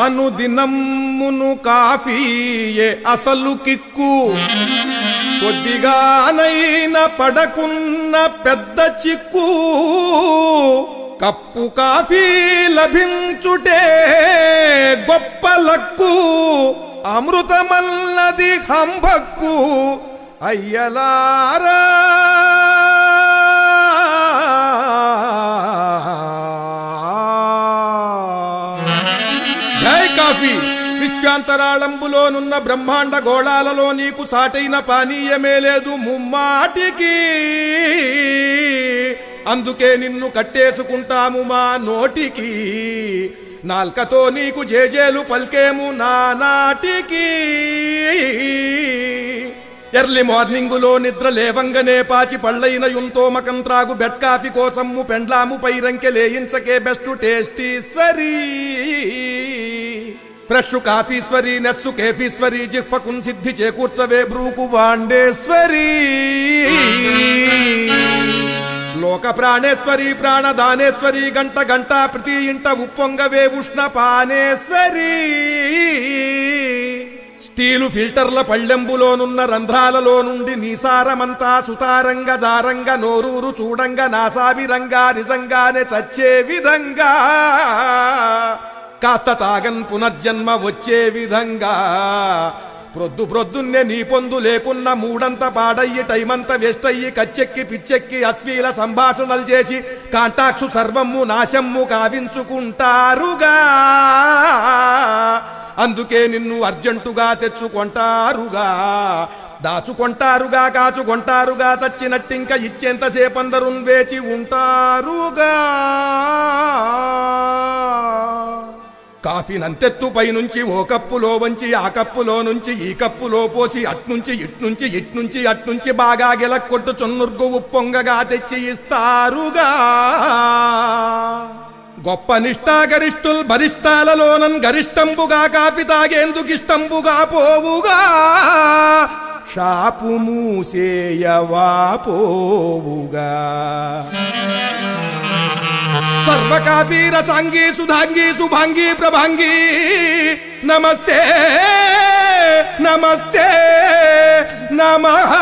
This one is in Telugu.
అనుదినమ్మును కాఫీయే అసలు కిక్కు, కొద్దిగానైనా పడకున్న పెద్ద చిక్కు. కప్పు కాఫీ లభించుటే గొప్ప లక్కు, అమృతమల్లది హంభక్కు అయ్యలారా. జై కాఫీ. విశ్వాంతరాళంబులోనున్న బ్రహ్మాండ గోళాలలో నీకు సాటైన పానీయమే లేదు ముమ్మాటికి. అందుకే నిన్ను కట్టేసుకుంటాము మా నోటికి, నాల్కతో నీకు జేజేలు పల్కేము నానాటికి. ఎర్లీ మార్నింగులో నిద్ర లేవంగనే పాచి పళ్ళైన యుంతోమకం త్రాగు బెడ్ కాఫీ కోసము పెండ్లాము పైరంకె లేయించకే బెస్ట్ టేస్టీశ్వరీ. ఫ్రెష్ కాఫీశ్వరి నెస్సు కేఫీశ్వరి జిహ్వకున్ సిద్ధి చేకూర్చవే బ్రూకు వాండేశ్వరి. లోక ప్రాణేశ్వరి ప్రాణదానేశ్వరి గంట గంట ప్రతి ఇంట ఉప్పొంగవే ఉష్ణ పానేశ్వరి. స్టీలు ఫిల్టర్ల పళ్ళెంబులోనున్న రంధ్రాలలో నుండి నీసారమంతా సుతారంగ జారంగ నోరూరు చూడంగ నాసావిరంగా నిజంగానే చచ్చే విధంగా, కాస్త తాగన్ పునర్జన్మ వచ్చే విధంగా. ప్రొద్దు ప్రొద్దున్నే నీ పొందు లేకున్న మూడంత పాడయ్యి టైమంత వేస్ట్ అయ్యి కచ్చెక్కి పిచ్చెక్కి అశ్లీల సంభాషణలు చేసి కాంటాక్షు సర్వము నాశమ్ము కావించుకుంటారుగా. అందుకే నిన్ను అర్జెంటుగా తెచ్చుకొంటారుగా, దాచుకొంటారుగా, కాచుకొంటారుగా. చచ్చినట్టింక ఇచ్చేంతసేపందరూ వేచి ఉంటారుగా. కాఫీ నంతెత్తు పైనుంచి ఓ కప్పులో వంచి ఆ కప్పులో నుంచి ఈ కప్పులో పోసి అట్నుంచి ఇట్నుంచి ఇట్నుంచి అట్నుంచి బాగా గెలక్కొట్టు చున్నుర్గు ఉప్పొంగగా తెచ్చి ఇస్తారుగా. గొప్ప నిష్ఠాగరిష్ఠుల్ బరిష్టాలలోనన్ గరిష్టంబుగా కాఫీ తాగేందుకిష్టంబుగా పోవుగా. షాపు మూసేయవా పోవుగా. సర్వకాఫీ రసాంగి సుధాంగి శుభాంగి ప్రభాంగి నమస్తే నమస్తే నమః.